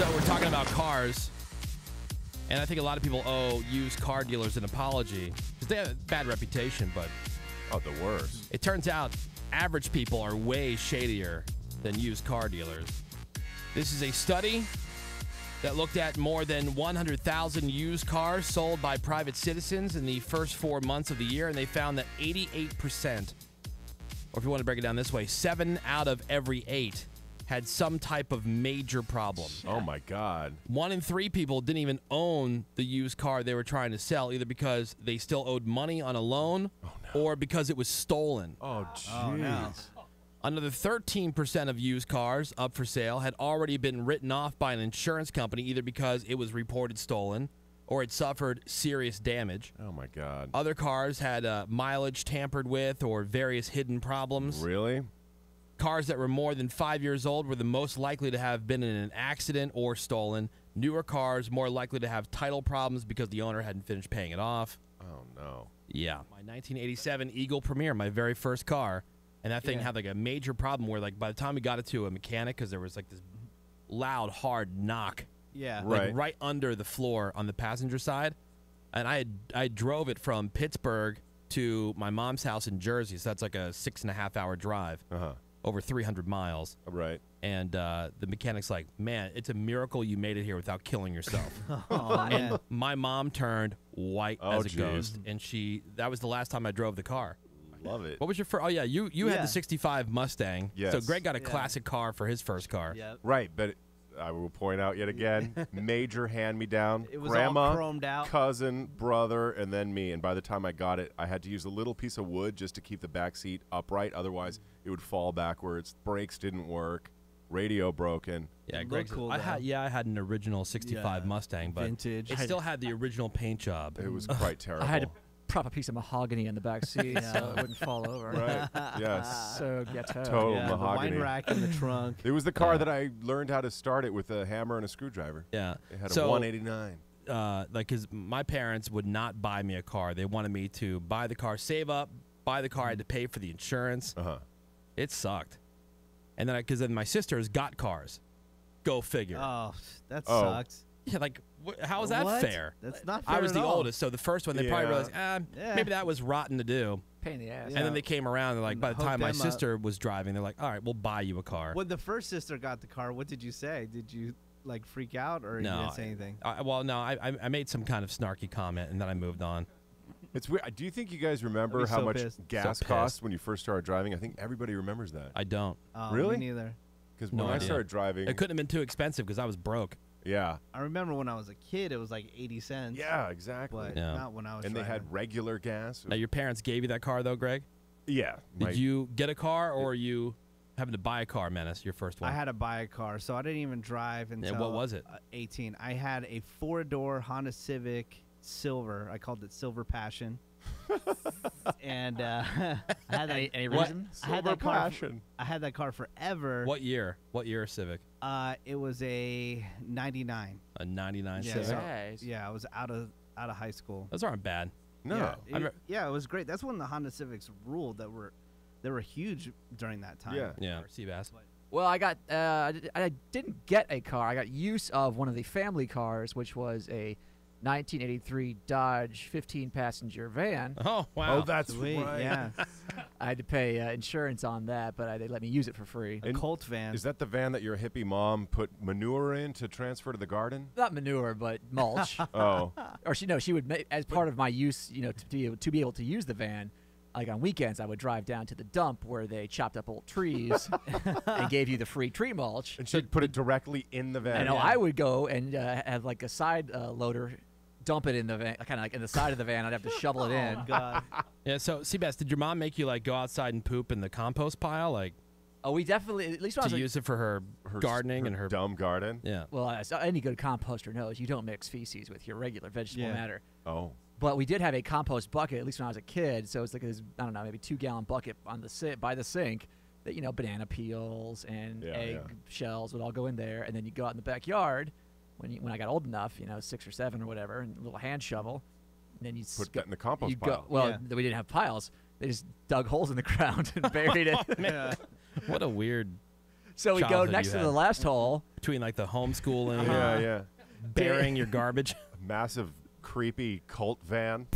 So we're talking about cars, and I think a lot of people owe used car dealers an apology because they have a bad reputation, but the worst. it turns out average people are way shadier than used car dealers. This is a study that looked at more than 100,000 used cars sold by private citizens in the first 4 months of the year, and they found that 88%, or if you want to break it down this way, 7 out of every 8 had some type of major problem. Oh, my God. 1 in 3 people didn't even own the used car they were trying to sell, either because they still owed money on a loan or because it was stolen. Oh, jeez. Another 13% of used cars up for sale had already been written off by an insurance company, either because it was reported stolen or it suffered serious damage. Oh, my God. Other cars had mileage tampered with or various hidden problems. Really? Cars that were more than 5 years old were the most likely to have been in an accident or stolen. Newer cars more likely to have title problems because the owner hadn't finished paying it off. Oh, no. Yeah. My 1987 Eagle Premier, my very first car, and that thing had like a major problem where like by the time we got it to a mechanic, because there was like this loud, hard knock like right under the floor on the passenger side. And I drove it from Pittsburgh to my mom's house in Jersey, so that's like a 6.5 hour drive. Over 300 miles. Right. And the mechanic's like, man, it's a miracle you made it here without killing yourself. And my mom turned white as a ghost, and that was the last time I drove the car. Love it. What was your first? Oh, yeah, you had the 65 Mustang. Yes. So Greg got a classic car for his first car. Yep. Right, but I will point out yet again, major hand-me-down. It was Grandma, all chromed out. cousin, brother, and then me. And by the time I got it, I had to use a little piece of wood just to keep the back seat upright. Otherwise, it would fall backwards. Brakes didn't work. Radio broken. Yeah, Greg. Cool, I had an original 65 Mustang, but vintage. it still had the original paint job. It was quite terrible. I had to prop a piece of mahogany in the back seat so it wouldn't fall over. Right. Yes. So ghetto. Total The mahogany. wine rack in the trunk. It was the car that I learned how to start it with a hammer and a screwdriver. Yeah. It had a 189. Like, because my parents would not buy me a car. They wanted me to buy the car, save up, buy the car. I had to pay for the insurance. It sucked. And then, because then my sisters got cars. Go figure. Oh, that sucks. Yeah, like, how is that fair? That's not fair I was at the all. oldest, so the first one, they probably realized, maybe that was rotten to do. Pain in the ass. And then they came around, they're like, by the Hooked time my them sister was driving, they're like, all right, we'll buy you a car. When the first sister got the car, what did you say? Did you, like, freak out, or you didn't say anything? I made some kind of snarky comment, and then I moved on. It's weird. Do you think you guys remember how much gas cost when you first started driving? I think everybody remembers that. I don't. Really? Me neither. Because when I started driving, it couldn't have been too expensive because I was broke. Yeah. I remember when I was a kid, it was like 80 cents. Yeah, exactly. But not when I was And driving. they had regular gas. Now, your parents gave you that car, though, Greg? Yeah. Did you get a car, or are you having to buy a car, Menace, your first one? I had to buy a car, so I didn't even drive until what was it? 18. I had a 4-door Honda Civic Silver. I called it Silver Passion. And I had that, any reason? I had that car. I had that car forever. What year? What year Civic? It was a 99. A 99 Yeah, Civic? Nice. Yeah, I was out of high school. Those aren't bad. No. Yeah, it was great. That's when the Honda Civics ruled. They were huge during that time. Yeah. Sebas. Well, I got I didn't get a car. I got use of one of the family cars, which was a 1983 Dodge 15-passenger van. Oh, wow. Oh, that's Sweet. right. Yeah. I had to pay insurance on that, but they let me use it for free. A Colt van. Is that the van that your hippie mom put manure in to transfer to the garden? Not manure, but mulch. Oh. Or she would make, as part of my use, to be able to use the van. Like on weekends, I would drive down to the dump where they chopped up old trees and gave you the free tree mulch. And she'd put it directly in the van. And I would go and have like a side loader dump it in the van, kind of like in the side of the van. I'd have to shovel it in. Oh, God. Yeah, so, Sebas, did your mom make you, like, go outside and poop in the compost pile? Like, Oh, we definitely, at least when I was to use it for her gardening and her dumb garden? Yeah. Well, as any good composter knows, you don't mix feces with your regular vegetable matter. Oh. But we did have a compost bucket, at least when I was a kid. So it's like this, I don't know, maybe 2-gallon bucket on the by the sink that, banana peels and egg shells would all go in there. And then you go out in the backyard when I got old enough, 6 or 7 or whatever, and a little hand shovel. And then you put that in the compost pile. Well, we didn't have piles. They just dug holes in the ground and buried it. Man. What a weird So we go next to the last hole. Between like the homeschooling, yeah, burying your garbage. Massive, creepy cult van.